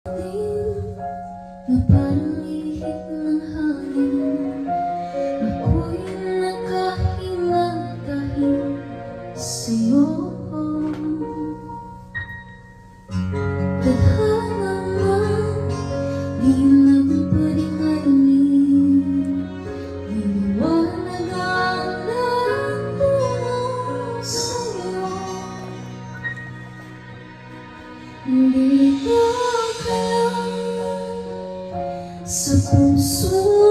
Na parang ihip ng hangin, ako'y nakahilang dahil sa'yo. Tadhana man, di lang pwedeng alamin, liwanag ang nagtungo sa'yo. Dito ka lang sa puso